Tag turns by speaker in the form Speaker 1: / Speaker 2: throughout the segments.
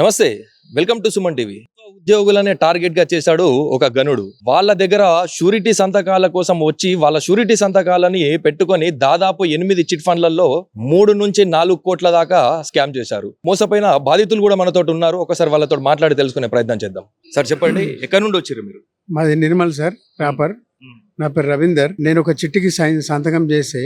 Speaker 1: నమస్తే, welcome to Suman TV. ఉద్యోగులనే target గా చేశాడు ఒక గనుడు. వాళ్ళ దగ్గర షూరిటీ సంతకాల కోసం వచ్చి వాళ్ళ షూరిటీ సంతకాలని పెట్టుకొని దాదాపు 8 చిట్ ఫండ్లలో 3 నుంచి 4 కోట్ల దాకా స్కామ్ చేశారు. మోసపోయిన బాధితులు కూడా మనతో ఉన్నారు. ఒకసారి వాళ్ళతో మాట్లాడి తెలుసుకునే ప్రయత్నం చేద్దాం. సార్ చెప్పండి, ఎక్కడి నుండి వచ్చారు మీరు?
Speaker 2: మాది నిర్మల్ సార్ ప్రాపర్. నా పేరు రవీందర్. నేను ఒక చిట్టికి సంతకం చేస్తే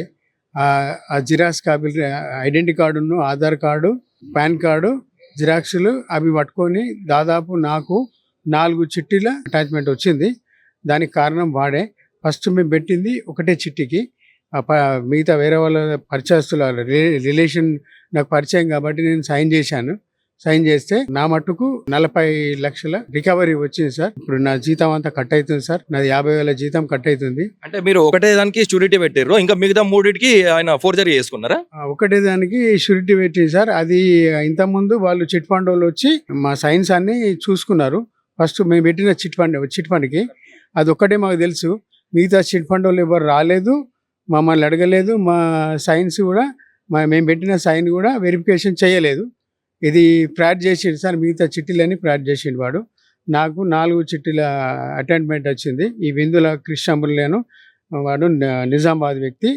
Speaker 2: ఆ జిరాక్స్ కాపీలు, ఐడెంటిటీ కార్డును, ఆధార్ కార్డు, పాన్ కార్డు జిరాక్స్లు అవి పట్టుకొని దాదాపు నాకు 4 చిట్టీల అటాచ్మెంట్ వచ్చింది. దానికి కారణం వాడే. ఫస్ట్ మేము పెట్టింది ఒకటే చిట్టికి, మిగతా వేరే వాళ్ళ పరిచయస్తుల రిలేషన్ నాకు పరిచయం కాబట్టి నేను సైన్ చేశాను. సైన్ చేస్తే నా మట్టుకు 40 లక్షల రికవరీ వచ్చింది సార్. ఇప్పుడు నా జీతం అంతా కట్ అవుతుంది సార్. నాది 50,000 జీతం కట్ అవుతుంది.
Speaker 1: అంటే మీరు ఒకటే దానికి షూరిటీ పెట్టారు, ఇంకా మిగతా 3కి ఆయన ఫోర్జరీ చేసుకున్నారా? ఒకటే
Speaker 2: దానికి షూరిటీ పెట్టింది సార్. అది ఇంతకుముందు వాళ్ళు చిట్ ఫండ్ వాళ్ళు వచ్చి మా సైన్స్ అన్ని చూసుకున్నారు. ఫస్ట్ మేము పెట్టిన చిట్ ఫండ్కి అది ఒక్కటే మాకు తెలుసు. మిగతా చిట్ ఫండ్ వాళ్ళు ఎవరు రాలేదు, మమ్మల్ని అడగలేదు. మా సైన్స్ కూడా మేము పెట్టిన సైన్ కూడా వెరిఫికేషన్ చేయలేదు. ఇది ఫ్రాడ్ చేసిండు సార్. మిగతా చిట్టీలని ఫ్రాడ్ చేసిండు వాడు. నాకు 4 చిట్టీల అటెండ్మెంట్ వచ్చింది. ఈ విందుల కృష్ణంబులేను వాడు నిజామాబాద్ వ్యక్తి,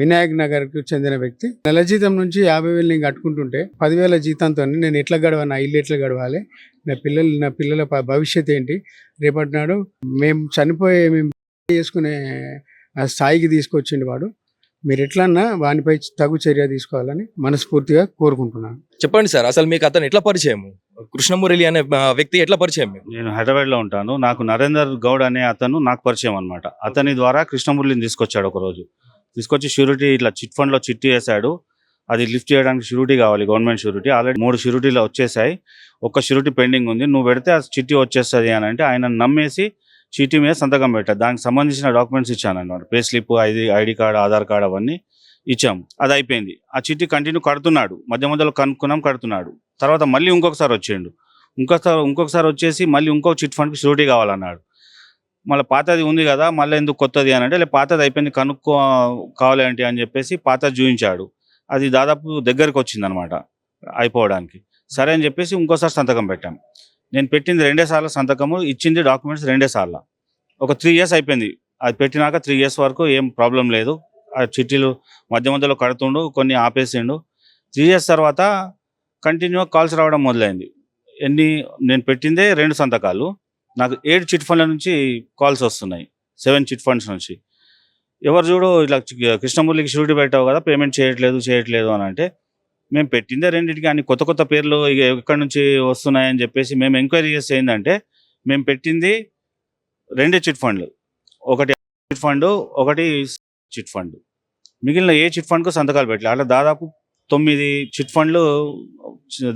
Speaker 2: వినాయక్ నగర్కు చెందిన వ్యక్తి. నెల జీతం నుంచి 50,000 నేను కట్టుకుంటుంటే 10,000 జీతంతో నేను ఎట్లా గడవాలి, నా ఇల్లు ఎట్లా గడవాలి, నా పిల్లల భవిష్యత్ ఏంటి, రేపటి నాడు మేము చేసుకునే స్థాయికి తీసుకొచ్చిండు వాడు. మీరు ఎట్లన్నా వానిపై తగు చర్య తీసుకోవాలని మనస్ఫూర్తిగా కోరుకుంటున్నాను.
Speaker 1: చెప్పండి సార్, అసలు మీకు అతను ఎట్లా పరిచయం? కృష్ణమురళి అనే వ్యక్తి ఎట్లా పరిచయం?
Speaker 3: నేను హైదరాబాద్లో ఉంటాను. నాకు నరేందర్ గౌడ్ అనే అతను నాకు పరిచయం అనమాట. అతని ద్వారా కృష్ణమురళిని తీసుకొచ్చాడు. ఒకరోజు తీసుకొచ్చి షూరిటీ ఇట్లా చిట్ ఫండ్లో చిట్టి వేసాడు. అది లిఫ్ట్ చేయడానికి షూరిటీ కావాలి, గవర్నమెంట్ షూరిటీ. ఆల్రెడీ 3 షూరిటీలు వచ్చేసాయి, ఒక్క షూరిటీ పెండింగ్ ఉంది, నువ్వు పెడితే ఆ చిట్టి వచ్చేస్తుంది అని అంటే ఆయన నమ్మేసి చీటీ మీద సంతకం పెట్టారు. దానికి సంబంధించిన డాక్యుమెంట్స్ ఇచ్చాను అన్నమాట. Pay slip, ID card, Aadhaar card అవన్నీ ఇచ్చాము. అది అయిపోయింది. ఆ చీటీ కంటిన్యూ కడుతున్నాడు. మధ్యలో కడుతున్నాడు. తర్వాత మళ్ళీ ఇంకొకసారి వచ్చిండు. ఇంకొకసారి వచ్చేసి మళ్ళీ ఇంకొక చిట్ ఫండ్కి షూరిటీ కావాలన్నాడు. మళ్ళీ పాతది ఉంది కదా, మళ్ళీ ఎందుకు కొత్తది అని అంటే పాతది అయిపోయింది, కావాలంటే అని చెప్పేసి పాతది చూపించాడు. అది దాదాపు దగ్గరికి వచ్చింది అనమాట అయిపోవడానికి. సరే అని చెప్పేసి ఇంకోసారి సంతకం పెట్టాం. నేను పెట్టింది 2 సార్లు సంతకము, ఇచ్చింది డాక్యుమెంట్స్ 2 సార్లు. ఒక 3 ఇయర్స్ అయిపోయింది. అది పెట్టినాక 3 ఇయర్స్ వరకు ఏం ప్రాబ్లం లేదు. ఆ చిట్టీలు మధ్యలో కడుతుండు, కొన్ని ఆపేసిండు. 3 ఇయర్స్ తర్వాత కంటిన్యూగా కాల్స్ రావడం మొదలైంది. నేను పెట్టిందే 2 సంతకాలు, నాకు 7 చిట్ ఫండ్ల నుంచి కాల్స్ వస్తున్నాయి. 7 చిట్ ఫండ్స్ నుంచి. ఎవరు చూడు ఇట్లా కృష్ణమురళికి షూరిటీ పెట్టావు కదా, పేమెంట్ చేయట్లేదు అని అంటే, మేము పెట్టిందే 2కి అన్ని కొత్త పేర్లు ఎక్కడి నుంచి వస్తున్నాయని చెప్పేసి మేము ఎంక్వైరీ చేస్తే ఏంటంటే, మేము పెట్టింది 2 చిట్ ఫండ్లు, ఒకటి చిట్ ఫండ్, ఒకటి చిట్ ఫండ్. మిగిలిన ఏ చిట్ ఫండ్కు సంతకాలు పెట్టలేదు. అట్లా దాదాపు 9 చిట్ ఫండ్లు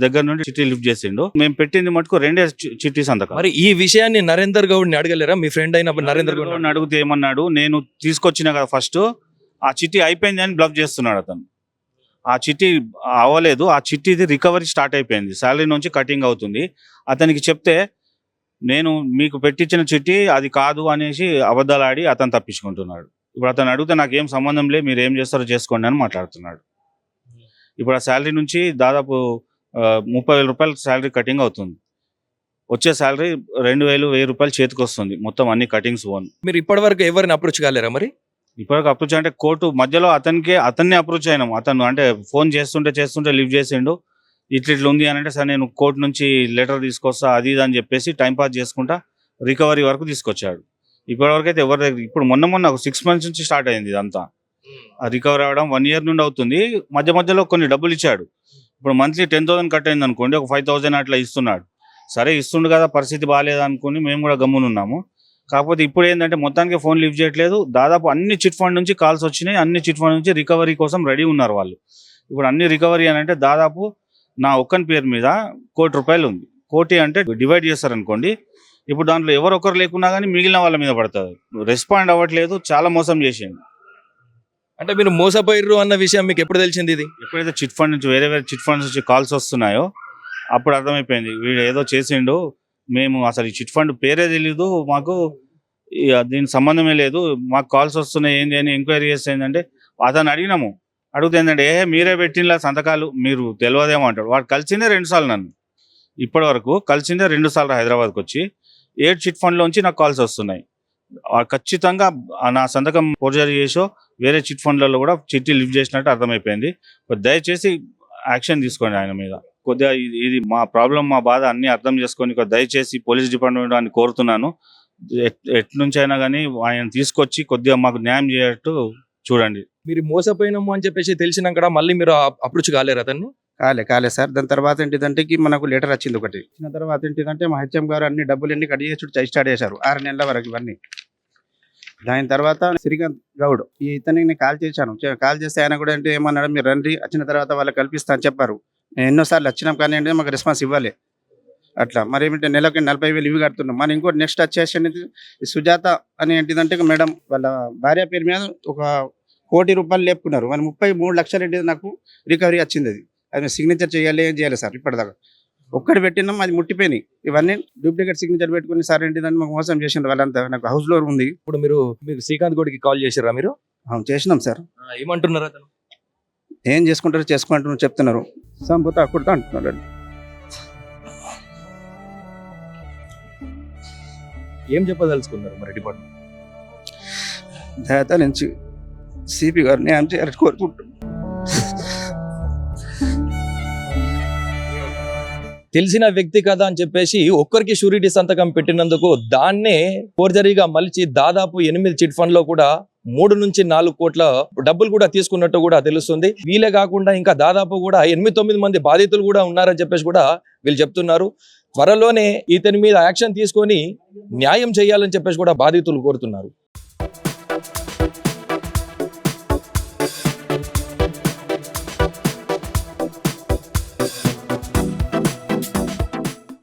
Speaker 3: దగ్గర నుండి చిట్టి లిఫ్ట్ చేసిండు. మేము పెట్టింది మటుకు 2 చిట్టి సంతకాలు.
Speaker 1: మరి ఈ విషయాన్ని నరేందర్ గౌడ్ని అడగలేరా? మీ ఫ్రెండ్ అయిన నరేందర్ గౌడ్ని
Speaker 3: అడిగితే ఏమన్నాడు, నేను తీసుకొచ్చిన కదా ఫస్ట్ ఆ చిట్టి అయిపోయింది అని బ్లఫ్ చేస్తున్నాడు అతను. ఆ చిట్టి అవ్వలేదు, ఆ చిట్టిది రికవరీ స్టార్ట్ అయిపోయింది, శాలరీ నుంచి కటింగ్ అవుతుంది. అతనికి చెప్తే నేను మీకు పెట్టించిన చిట్టి అది కాదు అనేసి అబద్ధాలు ఆడి అతను తప్పించుకుంటున్నాడు. ఇప్పుడు అతను అడిగితే నాకేం సంబంధం లేదు, మీరు ఏం చేస్తారో చేసుకోండి అని మాట్లాడుతున్నాడు. ఇప్పుడు ఆ శాలరీ నుంచి దాదాపు 30,000 రూపాయలు శాలరీ కటింగ్ అవుతుంది. వచ్చే శాలరీ 2,000, 1,000 రూపాయలు చేతికి వస్తుంది, మొత్తం అన్ని కటింగ్స్ ఓన్.
Speaker 1: మీరు ఇప్పటివరకు ఎవరిని అప్రోచ్ కాలేరా? మరి
Speaker 3: ఇప్పటివరకు అప్రోచ్ అంటే కోర్టు మధ్యలో అతన్నే అప్రోచ్ అయినాము. అతను అంటే ఫోన్ చేస్తుంటే లిఫ్ట్ చేసిండు. ఇట్లా ఉంది అని అంటే, సార్ నేను కోర్టు నుంచి లెటర్ తీసుకొస్తా అది ఇది అని చెప్పేసి టైంపాస్ చేసుకుంటా రికవరీ వరకు తీసుకొచ్చాడు. ఇప్పటివరకు అయితే ఎవరి దగ్గర, ఇప్పుడు మొన్న 6 మంత్స్ నుంచి స్టార్ట్ అయింది ఇదంతా. రికవరీ అవ్వడం 1 ఇయర్ నుండి అవుతుంది. మధ్యలో కొన్ని డబ్బులు ఇచ్చాడు. ఇప్పుడు మంత్లీ 10,000 కట్ అయింది అనుకోండి, ఒక 5,000 అట్లా ఇస్తున్నాడు. సరే ఇస్తుండు కదా, పరిస్థితి బాగాలేదు అనుకుని మేము కూడా గమ్మునున్నాము. కాకపోతే ఇప్పుడు ఏంటంటే మొత్తానికి ఫోన్ లిఫ్ట్ చేయట్లేదు. దాదాపు అన్ని చిట్ ఫండ్ నుంచి కాల్స్ వచ్చినాయి. అన్ని చిట్ ఫండ్ నుంచి రికవరీ కోసం రెడీ ఉన్నారు వాళ్ళు. ఇప్పుడు అన్ని రికవరీ అని అంటే దాదాపు నా ఒక్కని పేరు మీద 1 కోటి రూపాయలు ఉంది. కోటి అంటే డివైడ్ చేస్తారనుకోండి, ఇప్పుడు దాంట్లో ఎవరొకరు లేకున్నా కానీ మిగిలిన వాళ్ళ మీద పడుతుంది. రెస్పాండ్ అవ్వట్లేదు, చాలా మోసం చేసింది.
Speaker 1: అంటే మీరు మోసపోయారు అన్న విషయం మీకు ఎప్పుడు తెలిసింది? ఇది
Speaker 3: ఎప్పుడైతే చిట్ ఫండ్ నుంచి వేరే చిట్ ఫండ్స్ నుంచి కాల్స్ వస్తున్నాయో అప్పుడు అర్థమైపోయింది, వీడు ఏదో చేసిండు, మేము అసలు ఈ చిట్ ఫండ్ పేరే తెలీదు మాకు, దీనికి సంబంధమే లేదు, మాకు కాల్స్ వస్తున్నాయి ఏంటి అని ఎంక్వైరీ చేస్తే ఏంటంటే, అతను అడిగితే ఏంటంటే మీరే పెట్టిన సంతకాలు, మీరు తెలియదేమో అంటాడు. వాడు కలిసిందే 2 సార్లు నన్ను. ఇప్పటి వరకు కలిసిందే 2 సార్లు హైదరాబాద్కి వచ్చి 7 చిట్ ఫండ్లోంచి నాకు కాల్స్ వస్తున్నాయి. ఖచ్చితంగా నా సంతకం ఫోర్జరీ చేసో వేరే చిట్ ఫండ్లలో కూడా చిట్టి లిఫ్ట్ చేసినట్టు అర్థమైపోయింది. దయచేసి యాక్షన్ తీసుకోండి ఆయన మీద. కొద్దిగా ఇది మా ప్రాబ్లం, మా బాధ అన్ని అర్థం చేసుకొని దయచేసి పోలీస్ డిపార్ట్మెంట్ అని కోరుతున్నాను. ఎట్నుంచి అయినా కానీ ఆయన తీసుకొచ్చి కొద్దిగా మాకు న్యాయం చేయట్టు చూడండి.
Speaker 1: మీరు మోసపోయినాము అని చెప్పేసి తెలిసినాక మళ్ళీ మీరు అప్రోచ్ కాలేరు అతన్ని?
Speaker 4: కాలే సార్. దాని తర్వాత ఏంటిదంటే మనకు లెటర్ వచ్చింది ఒకటి. వచ్చిన తర్వాత ఏంటిదంటే మా హెచ్ఎం గారు అన్ని డబ్బులన్నీ కట్ చేసి స్టార్ట్ చేశారు 6 నెలల వరకు ఇవన్నీ. దాని తర్వాత శ్రీకాంత్ గౌడ్ ఇతనికి నేను కాల్ చేశాను. కాల్ చేస్తే ఆయన కూడా అంటే ఏమన్నాడు, మీరు రండి, వచ్చిన తర్వాత వాళ్ళకి కల్పిస్తా అని చెప్పారు. నేను ఎన్నోసార్లు వచ్చినాం కానీ అంటే మాకు రెస్పాన్స్ ఇవ్వాలి. అట్లా మరి ఏమిటంటే నెలకి 40,000 ఇవి కడుతున్నాం. మరి ఇంకోటి నెక్స్ట్ వచ్చేసి సుజాత అని ఏంటిదంటే మేడం వాళ్ళ భార్య పేరు మీద ఒక 1 కోటి రూపాయలు లేపుకున్నారు. మరి 33 లక్షలు ఏంటిది నాకు రికవరీ వచ్చింది. అది సిగ్నేచర్ చేయాలి, ఏం చేయాలి సార్? ఇప్పటిదాకా ఒక్కటి పెట్టినాం, అది ముట్టిపోయినాయి. ఇవన్నీ డూప్లికేట్ సిగ్నేచర్ పెట్టుకుని సార్ ఏంటిదని మాకు మోసం చేసిండ్రు వాళ్ళంతా. నాకు హౌస్ లోన్ ఉంది.
Speaker 1: ఇప్పుడు మీకు శ్రీకాంత్ గౌడ్కి కాల్ చేసిరా మీరు?
Speaker 4: చేసినాం సార్.
Speaker 1: ఏమంటున్నారు అతను?
Speaker 4: ఏం చేసుకుంటారు చేసుకుంటారు చెప్తున్నారు. సంపూత అక్కడ అంటున్నారు.
Speaker 1: ఏం చెప్పదలుచుకున్నారు మరి డిపార్ట్మెంట్?
Speaker 4: దయత నుంచి సిపి గారిని న్యాయం చేయాలని కోరుకుంటున్నాను.
Speaker 1: తెలిసిన వ్యక్తి కదా అని చెప్పేసి ఒక్కరికి షూరిటీ సంతకం పెట్టినందుకు దాన్నే ఫోర్జరీగా మలిచి దాదాపు 8 చిట్ ఫండ్ లో కూడా 3 నుంచి 4 కోట్ల డబ్బులు కూడా తీసుకున్నట్టు కూడా తెలుస్తుంది. వీలే కాకుండా ఇంకా దాదాపు కూడా 8-9 మంది బాధితులు కూడా ఉన్నారని చెప్పేసి కూడా వీళ్ళు చెప్తున్నారు. త్వరలోనే ఇతని మీద యాక్షన్ తీసుకొని న్యాయం చేయాలని చెప్పేసి కూడా బాధితులు కోరుతున్నారు.